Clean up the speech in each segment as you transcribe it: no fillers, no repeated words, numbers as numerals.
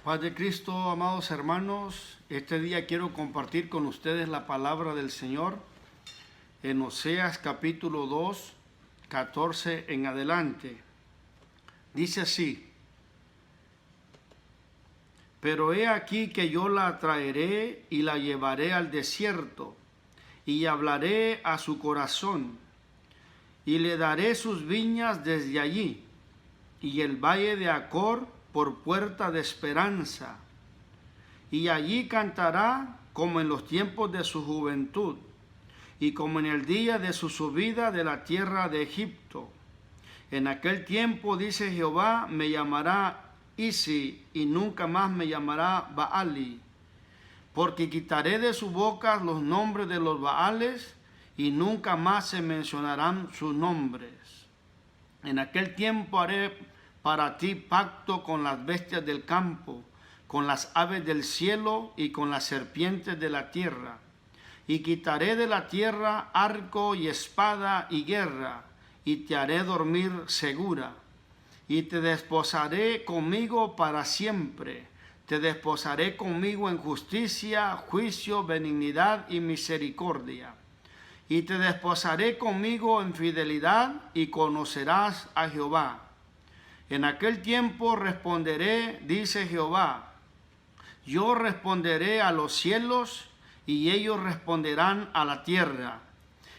Paz de Cristo, amados hermanos, este día quiero compartir con ustedes la palabra del Señor en Oseas capítulo 2, 14 en adelante. Dice así: pero he aquí que yo la traeré y la llevaré al desierto, y hablaré a su corazón, y le daré sus viñas desde allí, y el valle de Acor por puerta de esperanza, y allí cantará como en los tiempos de su juventud, y como en el día de su subida de la tierra de Egipto. En aquel tiempo, dice Jehová, me llamará Isi, y nunca más me llamará Baali, porque quitaré de su boca los nombres de los Baales, y nunca más se mencionarán sus nombres. En aquel tiempo haré para ti pacto con las bestias del campo, con las aves del cielo y con las serpientes de la tierra. Y quitaré de la tierra arco y espada y guerra, y te haré dormir segura. Y te desposaré conmigo para siempre. Te desposaré conmigo en justicia, juicio, benignidad y misericordia. Y te desposaré conmigo en fidelidad, y conocerás a Jehová. En aquel tiempo responderé, dice Jehová, yo responderé a los cielos, y ellos responderán a la tierra.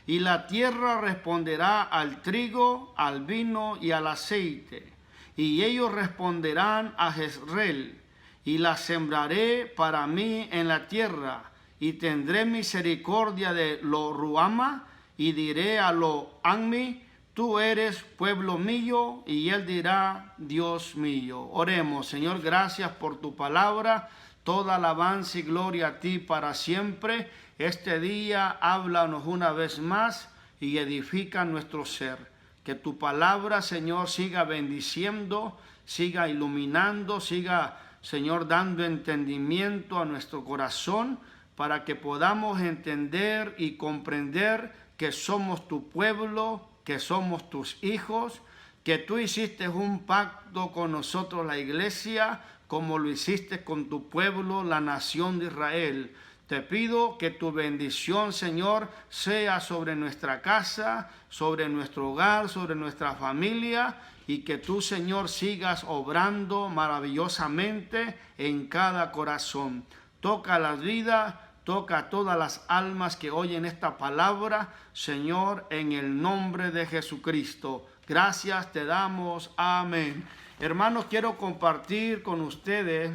Y la tierra responderá al trigo, al vino y al aceite. Y ellos responderán a Jezreel, y la sembraré para mí en la tierra. Y tendré misericordia de lo Ruama, y diré a lo Anmi, tú eres pueblo mío, y él dirá, Dios mío. Oremos. Señor, gracias por tu palabra. Toda alabanza y gloria a ti para siempre. Este día háblanos una vez más y edifica nuestro ser. Que tu palabra, Señor, siga bendiciendo, siga iluminando, siga, Señor, dando entendimiento a nuestro corazón para que podamos entender y comprender que somos tu pueblo, que somos tus hijos, que tú hiciste un pacto con nosotros, la iglesia, como lo hiciste con tu pueblo, la nación de Israel. Te pido que tu bendición, Señor, sea sobre nuestra casa, sobre nuestro hogar, sobre nuestra familia, y que tú, Señor, sigas obrando maravillosamente en cada corazón. Toca las vidas, toca a todas las almas que oyen esta palabra, Señor, en el nombre de Jesucristo. Gracias te damos. Amén. Hermanos, quiero compartir con ustedes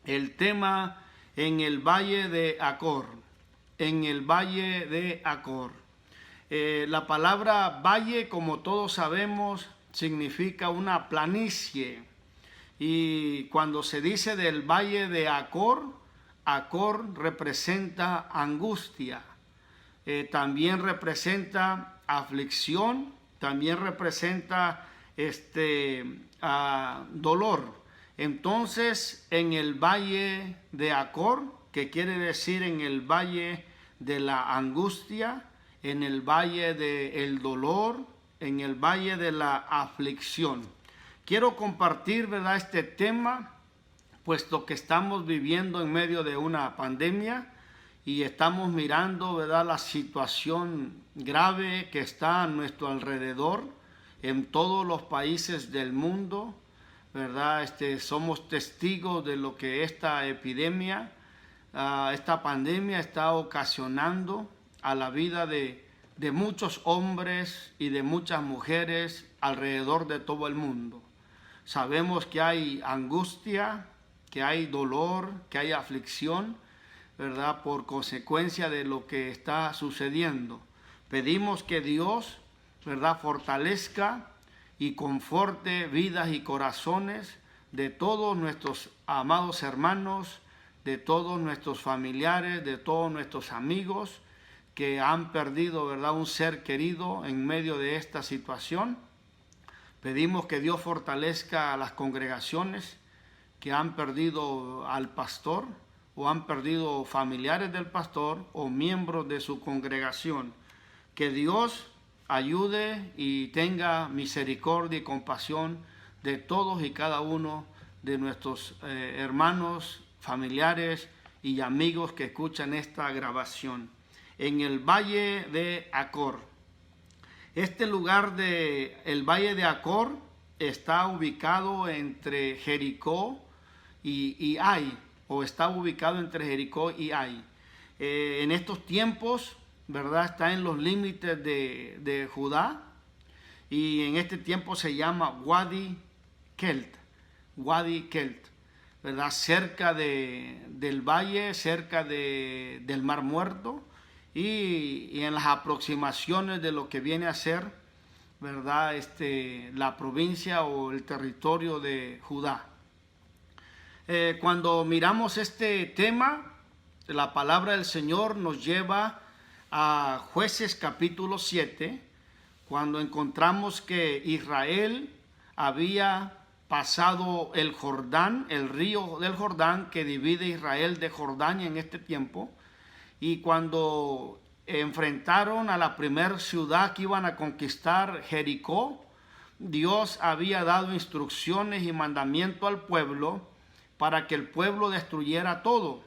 el tema en el valle de Acor. En el valle de Acor. La palabra valle, como todos sabemos, significa una planicie. Y cuando se dice del valle de Acor, Acor representa angustia, también representa aflicción, también representa dolor. Entonces, en el valle de Acor, que quiere decir en el valle de la angustia, en el valle del dolor, en el valle de la aflicción. Quiero compartir, ¿verdad?, este tema, puesto que estamos viviendo en medio de una pandemia y estamos mirando, ¿verdad?, la situación grave que está a nuestro alrededor en todos los países del mundo, ¿verdad? Somos testigos de lo que esta epidemia, esta pandemia está ocasionando a la vida de muchos hombres y de muchas mujeres alrededor de todo el mundo. Sabemos que hay angustia, que hay dolor, que hay aflicción, ¿verdad?, por consecuencia de lo que está sucediendo. Pedimos que Dios, ¿verdad?, fortalezca y conforte vidas y corazones de todos nuestros amados hermanos, de todos nuestros familiares, de todos nuestros amigos que han perdido, ¿verdad?, un ser querido en medio de esta situación. Pedimos que Dios fortalezca a las congregaciones que han perdido al pastor o han perdido familiares del pastor o miembros de su congregación. Que Dios ayude y tenga misericordia y compasión de todos y cada uno de nuestros hermanos, familiares y amigos que escuchan esta grabación. En el Valle de Acor. Este lugar el Valle de Acor está ubicado entre Jericó y Ai, o está ubicado entre Jericó y Ai. En estos tiempos, ¿verdad? Está en los límites de Judá, y en este tiempo se llama Wadi Kelt, ¿verdad? Cerca del valle, cerca del Mar Muerto, y en las aproximaciones de lo que viene a ser, ¿verdad? La provincia o el territorio de Judá. Cuando miramos este tema, la palabra del Señor nos lleva a Jueces capítulo 7, cuando encontramos que Israel había pasado el Jordán, el río del Jordán que divide Israel de Jordania en este tiempo, y cuando enfrentaron a la primera ciudad que iban a conquistar, Jericó, Dios había dado instrucciones y mandamiento al pueblo para que el pueblo destruyera todo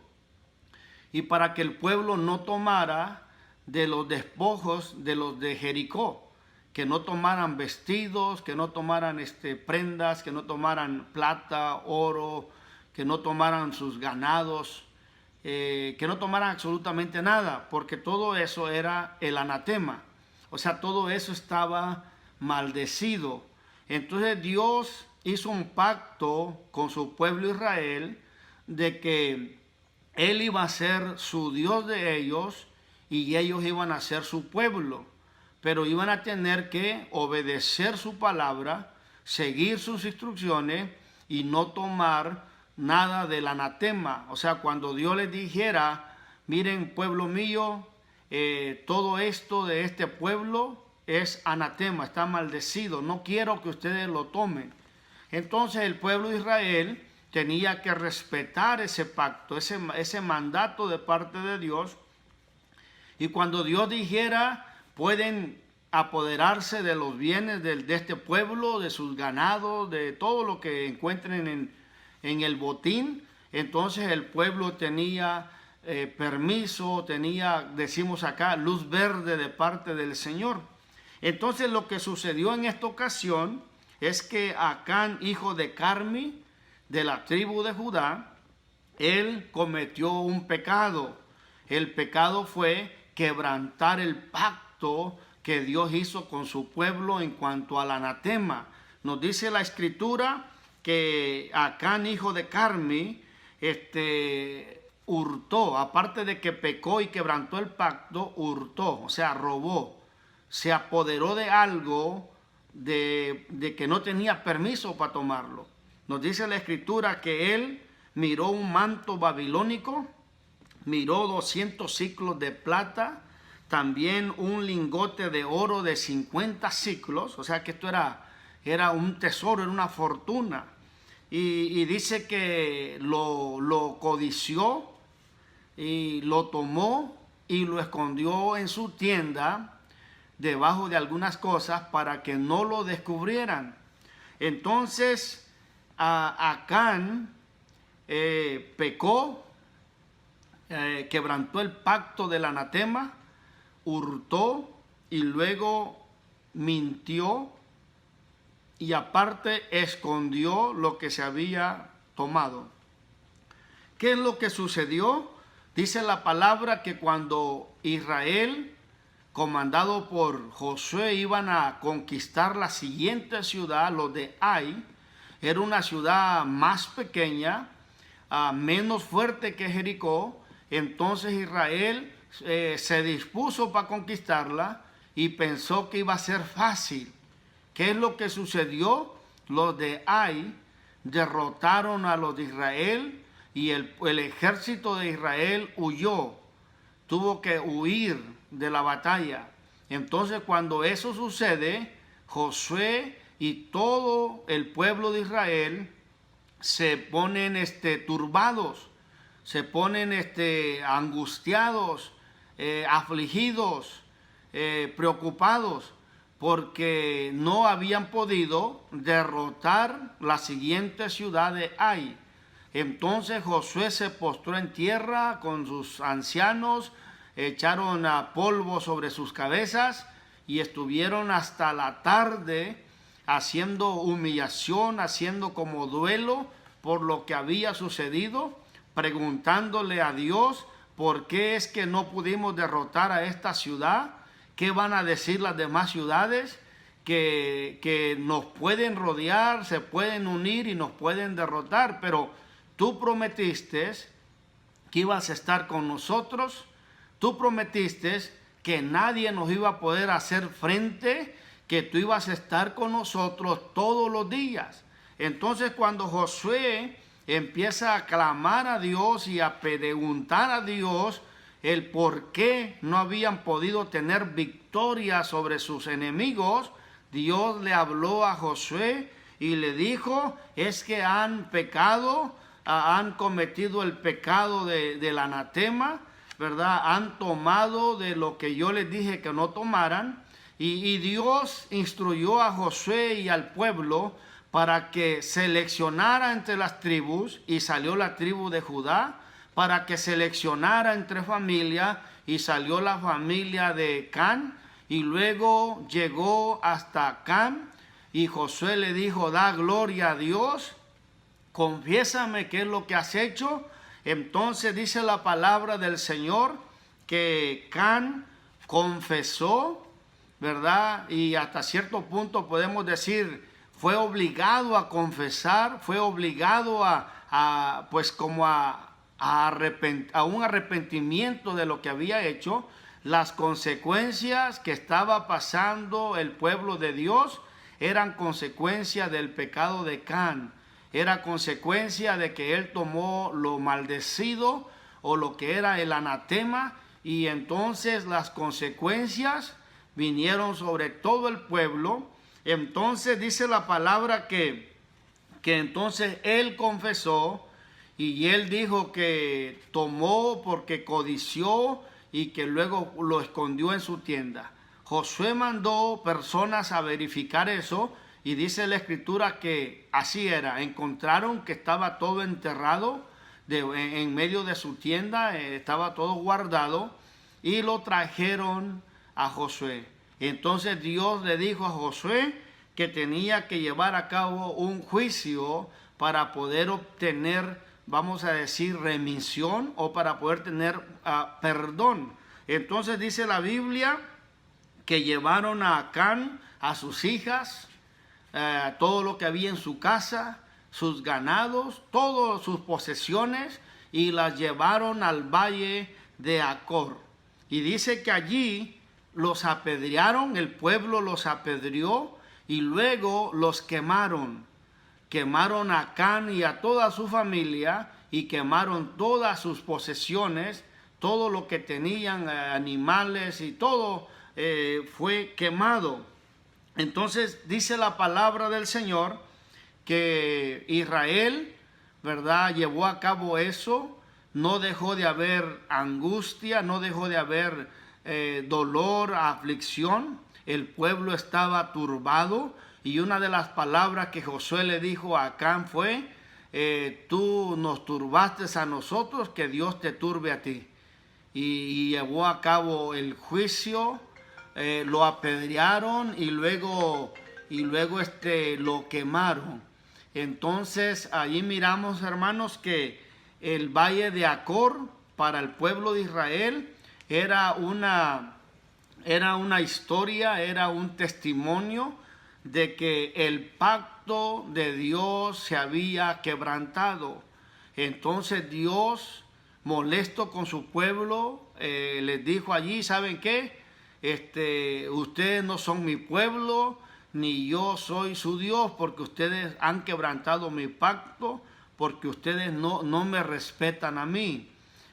y para que el pueblo no tomara de los despojos de los de Jericó, que no tomaran vestidos, que no tomaran prendas, que no tomaran plata, oro, que no tomaran sus ganados, que no tomaran absolutamente nada, porque todo eso era el anatema, o sea, todo eso estaba maldecido. Entonces Dios hizo un pacto con su pueblo Israel de que Él iba a ser su Dios de ellos y ellos iban a ser su pueblo, pero iban a tener que obedecer su palabra, seguir sus instrucciones y no tomar nada del anatema. O sea, cuando Dios les dijera, miren, pueblo mío, todo esto de este pueblo es anatema, está maldecido, no quiero que ustedes lo tomen. Entonces el pueblo de Israel tenía que respetar ese pacto, ese mandato de parte de Dios. Y cuando Dios dijera, pueden apoderarse de los bienes de este pueblo, de sus ganados, de todo lo que encuentren en el botín, entonces el pueblo tenía permiso, tenía, decimos acá, luz verde de parte del Señor. Entonces lo que sucedió en esta ocasión es que Acán, hijo de Carmi, de la tribu de Judá, él cometió un pecado. El pecado fue quebrantar el pacto que Dios hizo con su pueblo en cuanto al anatema. Nos dice la escritura que Acán, hijo de Carmi, hurtó, aparte de que pecó y quebrantó el pacto, hurtó, o sea, robó, se apoderó de algo de que no tenía permiso para tomarlo. Nos dice la escritura que él miró un manto babilónico, miró 200 ciclos de plata, también un lingote de oro de 50 ciclos, o sea que esto era un tesoro, era una fortuna. Y dice que lo codició y lo tomó y lo escondió en su tienda debajo de algunas cosas para que no lo descubrieran. Entonces Acán pecó, quebrantó el pacto del anatema, hurtó y luego mintió, y aparte escondió lo que se había tomado. ¿Qué es lo que sucedió? Dice la palabra que cuando Israel, comandado por Josué, iban a conquistar la siguiente ciudad, los de Ai, era una ciudad más pequeña, menos fuerte que Jericó. Entonces Israel se dispuso para conquistarla y pensó que iba a ser fácil. ¿Qué es lo que sucedió? Los de Ai derrotaron a los de Israel y el ejército de Israel huyó, tuvo que huir de la batalla. Entonces cuando eso sucede, Josué y todo el pueblo de Israel se ponen turbados, se ponen angustiados, afligidos, preocupados, porque no habían podido derrotar la siguiente ciudad de Ai. Entonces Josué se postró en tierra con sus ancianos, echaron a polvo sobre sus cabezas y estuvieron hasta la tarde haciendo humillación, haciendo como duelo por lo que había sucedido, preguntándole a Dios por qué es que no pudimos derrotar a esta ciudad, qué van a decir las demás ciudades que nos pueden rodear, se pueden unir y nos pueden derrotar, pero tú prometiste que ibas a estar con nosotros, tú prometiste que nadie nos iba a poder hacer frente, que tú ibas a estar con nosotros todos los días. Entonces cuando Josué empieza a clamar a Dios y a preguntar a Dios el por qué no habían podido tener victoria sobre sus enemigos, Dios le habló a Josué y le dijo, es que han pecado, han cometido el pecado del anatema, ¿verdad? Han tomado de lo que yo les dije que no tomaran. Y Dios instruyó a Josué y al pueblo para que seleccionara entre las tribus, y salió la tribu de Judá, para que seleccionara entre familias, y salió la familia de Can, y luego llegó hasta Can, y Josué le dijo, da gloria a Dios, confiésame qué es lo que has hecho. Entonces dice la palabra del Señor que Can confesó, ¿verdad? Y hasta cierto punto podemos decir, fue obligado a confesar, fue obligado a un arrepentimiento de lo que había hecho, las consecuencias que estaba pasando el pueblo de Dios eran consecuencia del pecado de Can, era consecuencia de que él tomó lo maldecido o lo que era el anatema, y entonces las consecuencias vinieron sobre todo el pueblo. Entonces dice la palabra que entonces él confesó, y él dijo que tomó porque codició y que luego lo escondió en su tienda. Josué mandó personas a verificar eso, y dice la escritura que así era. Encontraron que estaba todo enterrado en medio de su tienda, estaba todo guardado, y lo trajeron a Josué. Entonces Dios le dijo a Josué que tenía que llevar a cabo un juicio para poder obtener, vamos a decir, remisión, o para poder tener perdón. Entonces dice la Biblia que llevaron a Acán, a sus hijas, todo lo que había en su casa, sus ganados, todas sus posesiones, y las llevaron al valle de Acor. Y dice que allí los apedrearon, el pueblo los apedreó, y luego los quemaron. Quemaron a Acán y a toda su familia, y quemaron todas sus posesiones, todo lo que tenían, animales y todo fue quemado. Entonces dice la palabra del Señor que Israel, ¿verdad?, llevó a cabo eso. No dejó de haber angustia, no dejó de haber dolor, aflicción. El pueblo estaba turbado, y una de las palabras que Josué le dijo a Acán fue, tú nos turbaste a nosotros, que Dios te turbe a ti. Y llevó a cabo el juicio, lo apedrearon y luego lo quemaron. Entonces allí miramos, hermanos, que el valle de Acor para el pueblo de Israel era una historia, era un testimonio de que el pacto de Dios se había quebrantado. Entonces Dios, molesto con su pueblo, les dijo allí, ¿saben qué? Ustedes no son mi pueblo, ni yo soy su Dios, porque ustedes han quebrantado mi pacto, porque ustedes no me respetan a mí,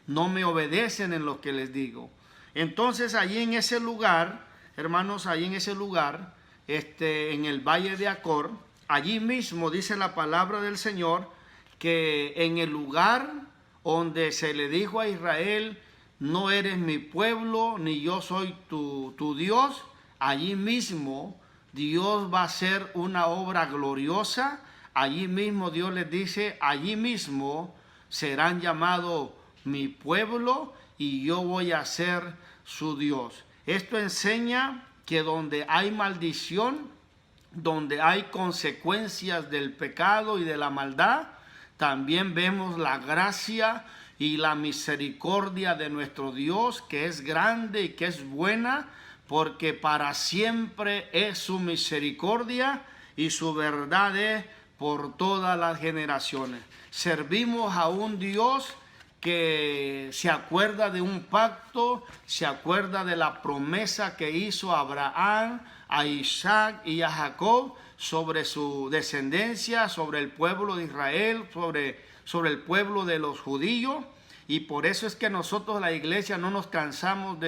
no me obedecen en lo que les digo. Entonces allí en ese lugar, hermanos, allí en ese lugar, en el valle de Acor, allí mismo dice la palabra del Señor que en el lugar donde se le dijo a Israel, no eres mi pueblo, ni yo soy tu Dios, allí mismo Dios va a hacer una obra gloriosa. Allí mismo Dios les dice, allí mismo serán llamados mi pueblo y yo voy a ser su Dios. Esto enseña que donde hay maldición, donde hay consecuencias del pecado y de la maldad, también vemos la gracia y la misericordia de nuestro Dios, que es grande y que es buena, porque para siempre es su misericordia y su verdad es por todas las generaciones. Servimos a un Dios que se acuerda de un pacto, se acuerda de la promesa que hizo a Abraham, a Isaac y a Jacob sobre su descendencia, sobre el pueblo de Israel, sobre el pueblo de los judíos. Y por eso es que nosotros, la iglesia, no nos cansamos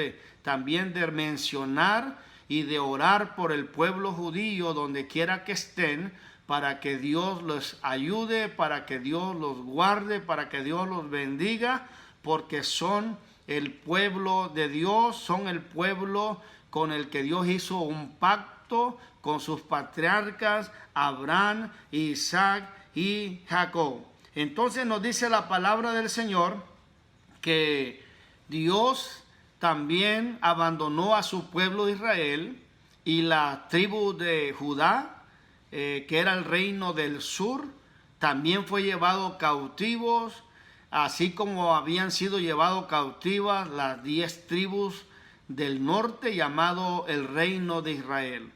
también de mencionar y de orar por el pueblo judío donde quiera que estén, para que Dios los ayude, para que Dios los guarde, para que Dios los bendiga, porque son el pueblo de Dios, son el pueblo con el que Dios hizo un pacto con sus patriarcas, Abraham, Isaac y Jacob. Entonces nos dice la palabra del Señor que Dios también abandonó a su pueblo de Israel y la tribu de Judá, que era el reino del sur, también fue llevado cautivos, así como habían sido llevados cautivas las 10 tribus del norte, llamado el reino de Israel.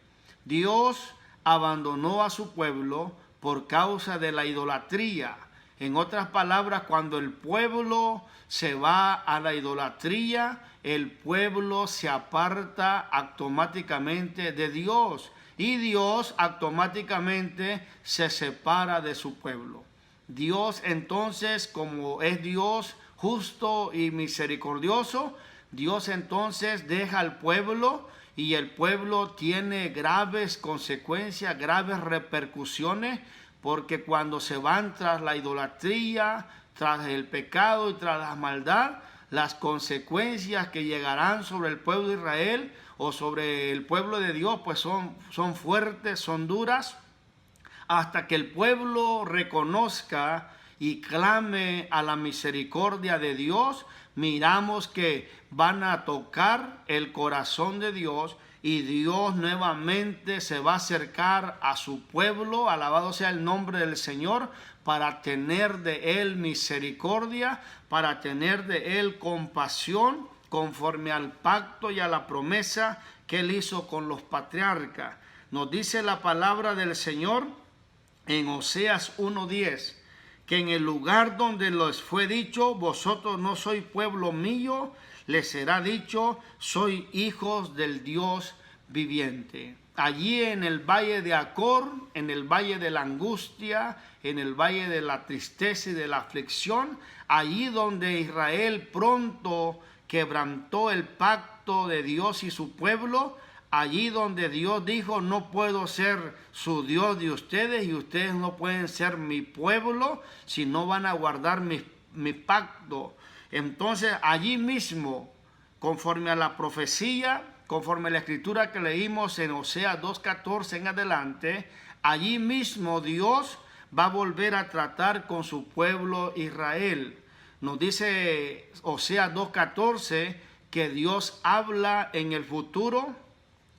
Dios abandonó a su pueblo por causa de la idolatría. En otras palabras, cuando el pueblo se va a la idolatría, el pueblo se aparta automáticamente de Dios. Y Dios automáticamente se separa de su pueblo. Dios entonces, como es Dios justo y misericordioso, Dios entonces deja al pueblo y el pueblo tiene graves consecuencias, graves repercusiones, porque cuando se van tras la idolatría, tras el pecado y tras la maldad, las consecuencias que llegarán sobre el pueblo de Israel o sobre el pueblo de Dios, pues son fuertes, son duras, hasta que el pueblo reconozca y clame a la misericordia de Dios. Miramos que van a tocar el corazón de Dios y Dios nuevamente se va a acercar a su pueblo, alabado sea el nombre del Señor, para tener de él misericordia, para tener de él compasión, conforme al pacto y a la promesa que él hizo con los patriarcas. Nos dice la palabra del Señor en Oseas 1:10, que en el lugar donde les fue dicho, vosotros no sois pueblo mío, les será dicho, soy hijos del Dios viviente. Allí en el valle de Acor, en el valle de la angustia, en el valle de la tristeza y de la aflicción, allí donde Israel pronto quebrantó el pacto de Dios y su pueblo, allí donde Dios dijo, no puedo ser su Dios de ustedes y ustedes no pueden ser mi pueblo si no van a guardar mi pacto. Entonces allí mismo, conforme a la profecía, conforme a la escritura que leímos en Oseas 2:14 en adelante, allí mismo Dios va a volver a tratar con su pueblo Israel. Nos dice Oseas 2:14 que Dios habla en el futuro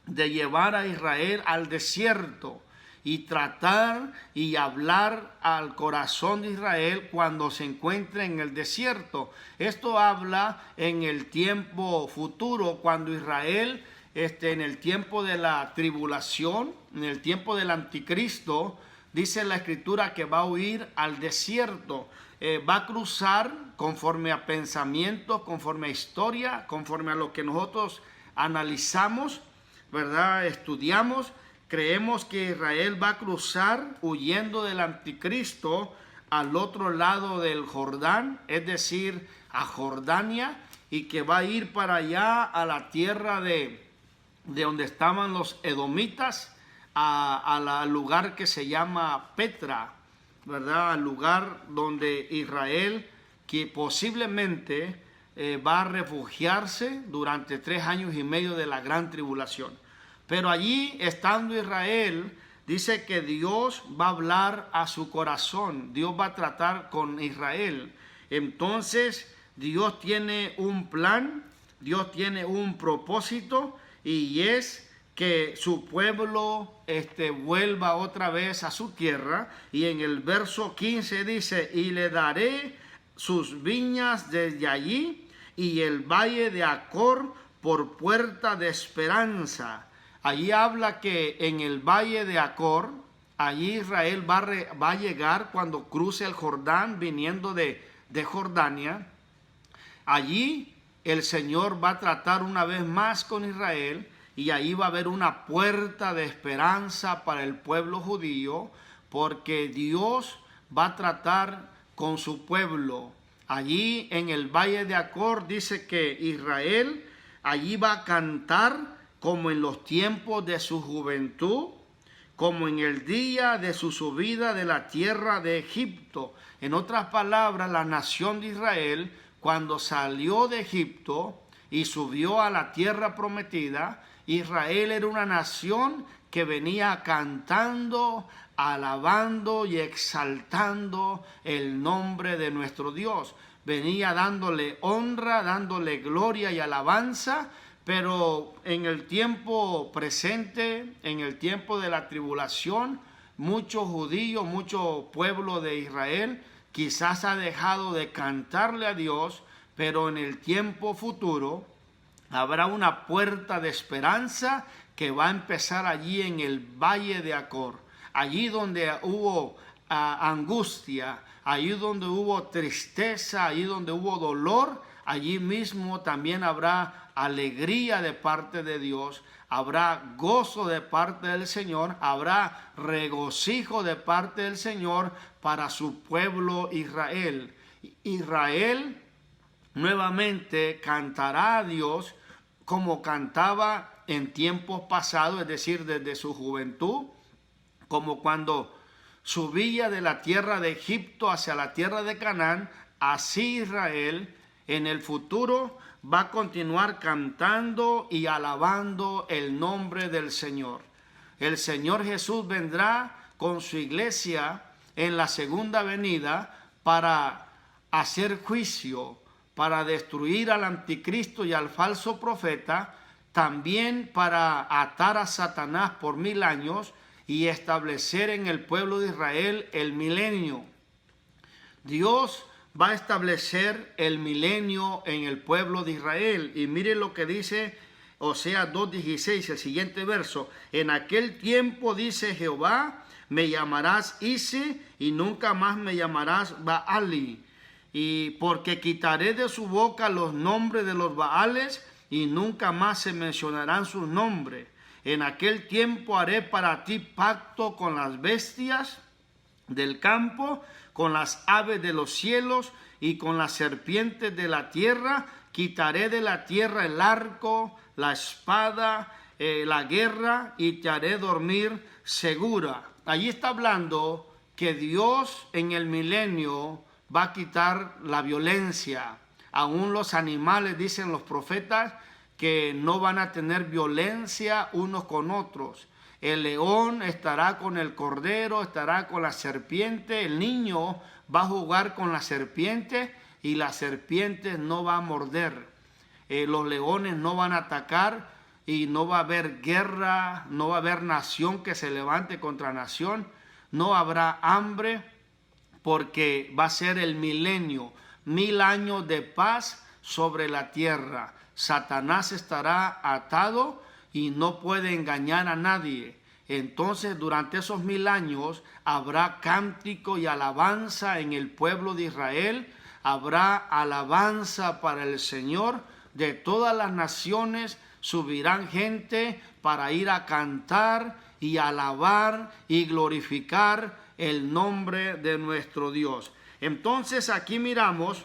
de llevar a Israel al desierto y tratar y hablar al corazón de Israel cuando se encuentre en el desierto. Esto habla en el tiempo futuro, cuando Israel, en el tiempo de la tribulación, en el tiempo del anticristo, dice la escritura que va a huir al desierto. Va a cruzar conforme a pensamientos, conforme a historia, conforme a lo que nosotros analizamos, ¿verdad? Estudiamos. Creemos que Israel va a cruzar huyendo del anticristo al otro lado del Jordán, es decir, a Jordania, y que va a ir para allá a la tierra de donde estaban los edomitas, al lugar que se llama Petra, ¿verdad? Al lugar donde Israel, que posiblemente va a refugiarse durante 3 años y medio de la gran tribulación. Pero allí, estando Israel, dice que Dios va a hablar a su corazón. Dios va a tratar con Israel. Entonces, Dios tiene un plan, Dios tiene un propósito, y es que su pueblo vuelva otra vez a su tierra. Y en el verso 15 dice: y le daré sus viñas desde allí, y el valle de Acor por puerta de esperanza. Allí habla que en el valle de Acor, allí Israel va a llegar cuando cruce el Jordán viniendo de Jordania. Allí el Señor va a tratar una vez más con Israel, y ahí va a haber una puerta de esperanza para el pueblo judío, porque Dios va a tratar con su pueblo. Allí en el valle de Acor dice que Israel allí va a cantar como en los tiempos de su juventud, como en el día de su subida de la tierra de Egipto. En otras palabras, la nación de Israel, cuando salió de Egipto y subió a la tierra prometida, Israel era una nación que venía cantando, alabando y exaltando el nombre de nuestro Dios. Venía dándole honra, dándole gloria y alabanza. Pero en el tiempo presente, en el tiempo de la tribulación, muchos judíos, mucho pueblo de Israel quizás ha dejado de cantarle a Dios, pero en el tiempo futuro habrá una puerta de esperanza que va a empezar allí en el valle de Acor, allí donde hubo angustia, allí donde hubo tristeza, allí donde hubo dolor. Allí mismo también habrá alegría de parte de Dios, habrá gozo de parte del Señor, habrá regocijo de parte del Señor para su pueblo Israel. Israel nuevamente cantará a Dios como cantaba en tiempos pasados, es decir, desde su juventud, como cuando subía de la tierra de Egipto hacia la tierra de Canaán. Así Israel en el futuro va a continuar cantando y alabando el nombre del Señor. El Señor Jesús vendrá con su iglesia en la segunda venida para hacer juicio, para destruir al anticristo y al falso profeta, también para atar a Satanás por 1000 años y establecer en el pueblo de Israel el milenio. Dios va a establecer el milenio en el pueblo de Israel. Y mire lo que dice Oseas 2:16, el siguiente verso: en aquel tiempo, dice Jehová, me llamarás Ise y nunca más me llamarás Baali. Y porque quitaré de su boca los nombres de los Baales y nunca más se mencionarán sus nombres. En aquel tiempo haré para ti pacto con las bestias del campo, con las aves de los cielos y con las serpientes de la tierra. Quitaré de la tierra el arco, la espada, la guerra, y te haré dormir segura. Allí está hablando que Dios en el milenio va a quitar la violencia. Aún los animales, dicen los profetas, que no van a tener violencia unos con otros. El león estará con el cordero, estará con la serpiente. El niño va a jugar con la serpiente y la serpiente no va a morder. Los leones no van a atacar y no va a haber guerra, no va a haber nación que se levante contra nación. No habrá hambre porque va a ser el milenio, 1000 años de paz sobre la tierra. Satanás estará atado y no puede engañar a nadie. Entonces, durante esos 1000 años habrá cántico y alabanza en el pueblo de Israel. Habrá alabanza para el Señor. De todas las naciones subirán gente para ir a cantar y alabar y glorificar el nombre de nuestro Dios. Entonces aquí miramos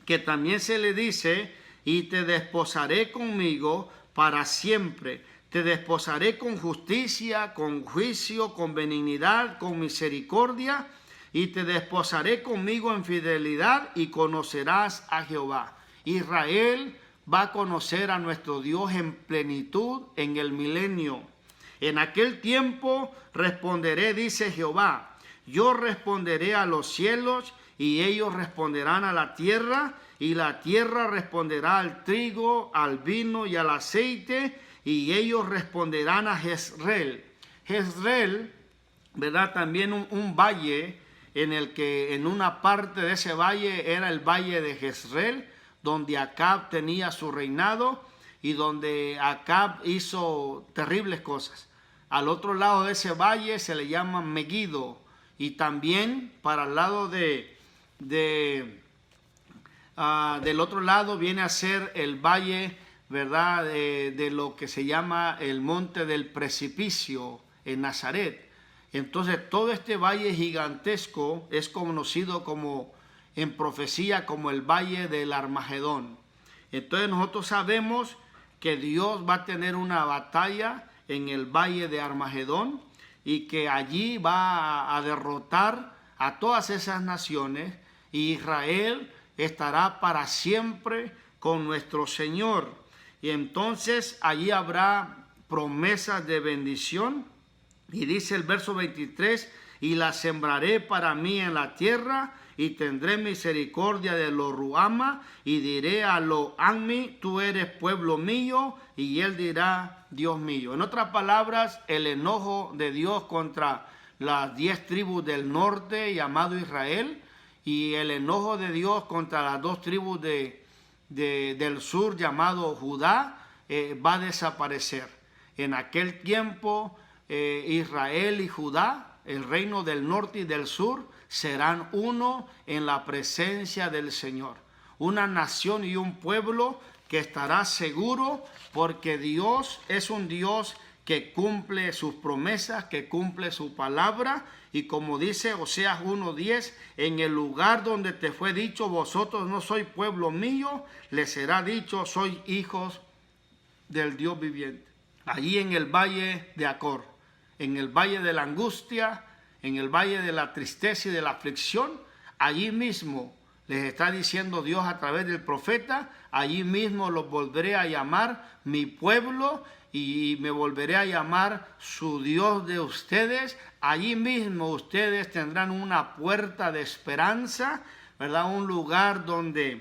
que también se le dice: y te desposaré conmigo para siempre. Te desposaré con justicia, con juicio, con benignidad, con misericordia, y te desposaré conmigo en fidelidad, y conocerás a Jehová. Israel va a conocer a nuestro Dios en plenitud en el milenio. En aquel tiempo responderé, dice Jehová, yo responderé a los cielos y ellos responderán a la tierra, y la tierra responderá al trigo, al vino y al aceite, y ellos responderán a Jezreel. Jezreel, ¿verdad? También un valle en el que en una parte de ese valle era el valle de Jezreel, donde Acab tenía su reinado y donde Acab hizo terribles cosas. Al otro lado de ese valle se le llama Megiddo, y también para el lado del otro lado viene a ser el valle, ¿verdad? De lo que se llama el monte del precipicio en Nazaret. Entonces todo este valle gigantesco es conocido como en profecía como el valle del Armagedón. Entonces nosotros sabemos que Dios va a tener una batalla en el valle de Armagedón y que allí va a derrotar a todas esas naciones, y Israel estará para siempre con nuestro Señor. Y entonces allí habrá promesas de bendición, y dice el verso 23, y la sembraré para mí en la tierra, y tendré misericordia de lo Ruama, y diré a lo Ammi, tú eres pueblo mío, y él dirá, Dios mío. En otras palabras, el enojo de Dios contra las 10 tribus del norte llamado Israel, y el enojo de Dios contra las 2 tribus del sur llamado Judá, va a desaparecer. En aquel tiempo, Israel y Judá, el reino del norte y del sur, serán uno en la presencia del Señor. Una nación y un pueblo que estará seguro, porque Dios es un Dios que cumple sus promesas, que cumple su palabra. Y como dice Oseas 1:10, en el lugar donde te fue dicho, vosotros no sois pueblo mío, les será dicho, sois hijos del Dios viviente. Allí en el valle de Acor, en el valle de la angustia, en el valle de la tristeza y de la aflicción, allí mismo les está diciendo Dios a través del profeta, allí mismo los volveré a llamar mi pueblo y me volveré a llamar su Dios de ustedes. Allí mismo ustedes tendrán una puerta de esperanza, ¿verdad? Un lugar donde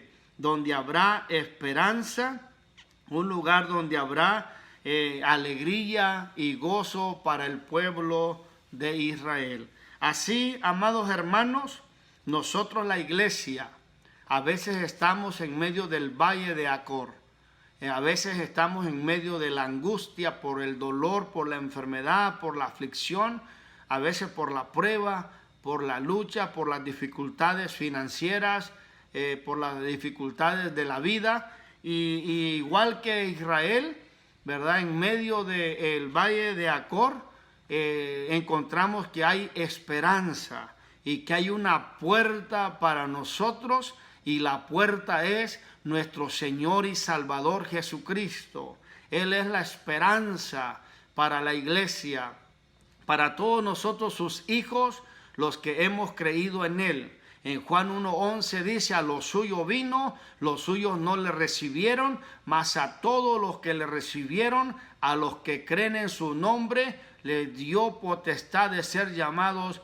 habrá esperanza, un lugar donde habrá alegría y gozo para el pueblo de Israel. Así, amados hermanos, nosotros la iglesia a veces estamos en medio del valle de Acor, a veces estamos en medio de la angustia por el dolor, por la enfermedad, por la aflicción, a veces por la prueba, por la lucha, por las dificultades financieras, por las dificultades de la vida, y igual que Israel, ¿verdad? En medio del valle de Acor, encontramos que hay esperanza y que hay una puerta para nosotros, y la puerta es nuestro Señor y Salvador Jesucristo. Él es la esperanza para la iglesia, para todos nosotros sus hijos, los que hemos creído en Él. En Juan 1:11 dice, a los suyos vino, los suyos no le recibieron, mas a todos los que le recibieron, a los que creen en su nombre, les dio potestad de ser llamados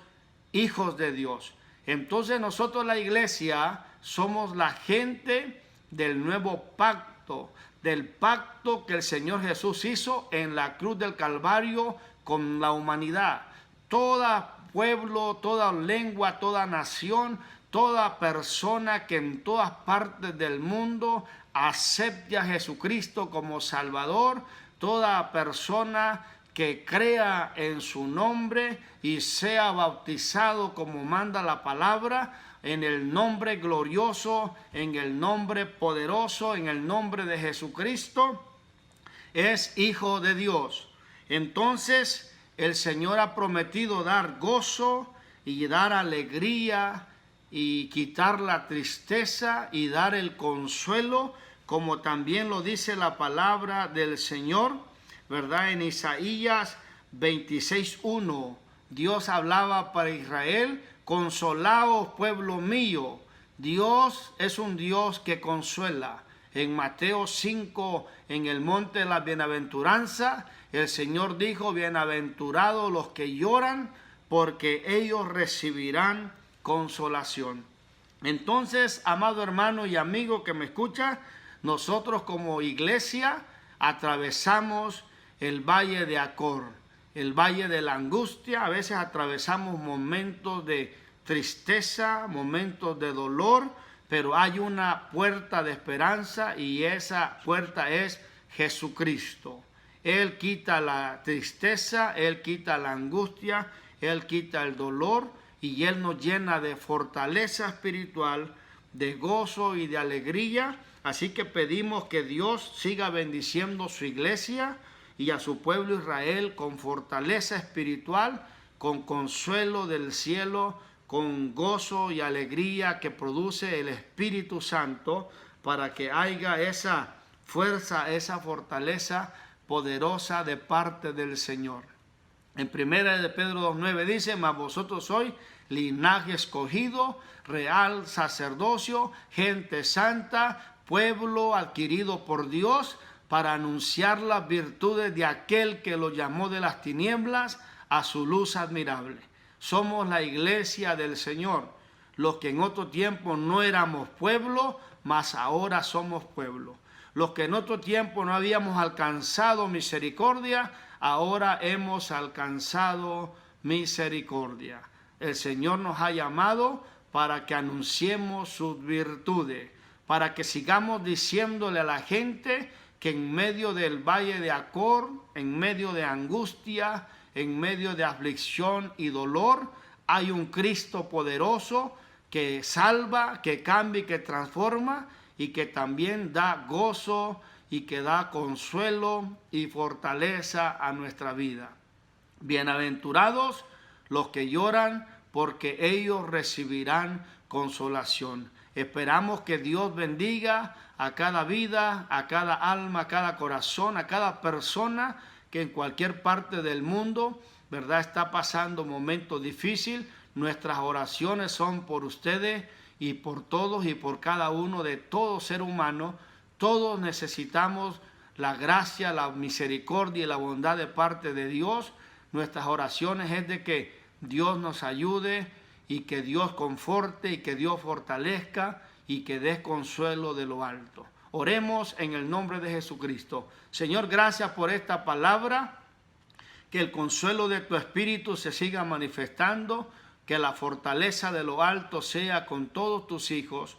hijos de Dios. Entonces nosotros la iglesia somos la gente del nuevo pacto, del pacto que el Señor Jesús hizo en la cruz del Calvario con la humanidad. Toda pueblo, toda lengua, toda nación, toda persona que en todas partes del mundo acepte a Jesucristo como Salvador, toda persona que crea en su nombre y sea bautizado como manda la palabra, en el nombre glorioso, en el nombre poderoso, en el nombre de Jesucristo, es hijo de Dios. Entonces el Señor ha prometido dar gozo y dar alegría y quitar la tristeza y dar el consuelo, como también lo dice la palabra del Señor, ¿verdad? En Isaías 26:1, Dios hablaba para Israel: consolaos, pueblo mío. Dios es un Dios que consuela. En Mateo 5, en el monte de la bienaventuranza, el Señor dijo, bienaventurados los que lloran, porque ellos recibirán consolación. Entonces, amado hermano y amigo que me escucha, nosotros como iglesia atravesamos el valle de Acor, el valle de la angustia. A veces atravesamos momentos de tristeza, momentos de dolor, pero hay una puerta de esperanza y esa puerta es Jesucristo. Él quita la tristeza, Él quita la angustia, Él quita el dolor y Él nos llena de fortaleza espiritual, de gozo y de alegría. Así que pedimos que Dios siga bendiciendo su iglesia y a su pueblo Israel con fortaleza espiritual, con consuelo del cielo, con gozo y alegría que produce el Espíritu Santo, para que haya esa fuerza, esa fortaleza poderosa de parte del Señor. En 1 de Pedro 2:9 dice, mas vosotros sois linaje escogido, real sacerdocio, gente santa, pueblo adquirido por Dios, para anunciar las virtudes de aquel que lo llamó de las tinieblas a su luz admirable. Somos la iglesia del Señor, los que en otro tiempo no éramos pueblo, mas ahora somos pueblo. Los que en otro tiempo no habíamos alcanzado misericordia, ahora hemos alcanzado misericordia. El Señor nos ha llamado para que anunciemos sus virtudes, para que sigamos diciéndole a la gente que en medio del valle de Acor, en medio de angustia, en medio de aflicción y dolor, hay un Cristo poderoso que salva, que cambia y que transforma, y que también da gozo y que da consuelo y fortaleza a nuestra vida. Bienaventurados los que lloran, porque ellos recibirán consolación. Esperamos que Dios bendiga a cada vida, a cada alma, a cada corazón, a cada persona que en cualquier parte del mundo, ¿verdad?, está pasando momentos difíciles. Nuestras oraciones son por ustedes y por todos y por cada uno de todo ser humano. Todos necesitamos la gracia, la misericordia y la bondad de parte de Dios. Nuestras oraciones es de que Dios nos ayude y que Dios conforte y que Dios fortalezca y que dé consuelo de lo alto. Oremos en el nombre de Jesucristo. Señor, gracias por esta palabra. Que el consuelo de tu Espíritu se siga manifestando. Que la fortaleza de lo alto sea con todos tus hijos,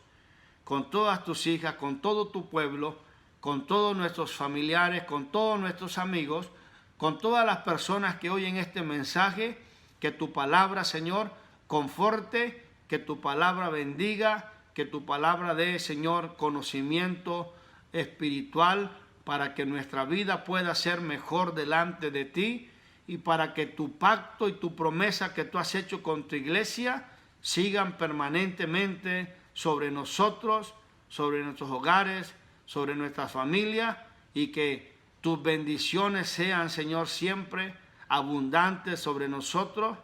con todas tus hijas, con todo tu pueblo, con todos nuestros familiares, con todos nuestros amigos, con todas las personas que oyen este mensaje. Que tu palabra, Señor, conforte, que tu palabra bendiga, que tu palabra dé, Señor, conocimiento espiritual para que nuestra vida pueda ser mejor delante de ti y para que tu pacto y tu promesa que tú has hecho con tu iglesia sigan permanentemente sobre nosotros, sobre nuestros hogares, sobre nuestras familias, y que tus bendiciones sean, Señor, siempre abundantes sobre nosotros.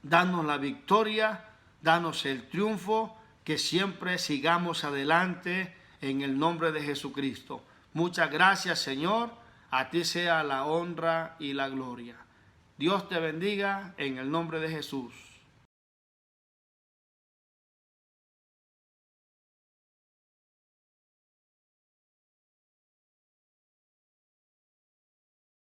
Danos la victoria, danos el triunfo, que siempre sigamos adelante en el nombre de Jesucristo. Muchas gracias, Señor. A ti sea la honra y la gloria. Dios te bendiga en el nombre de Jesús.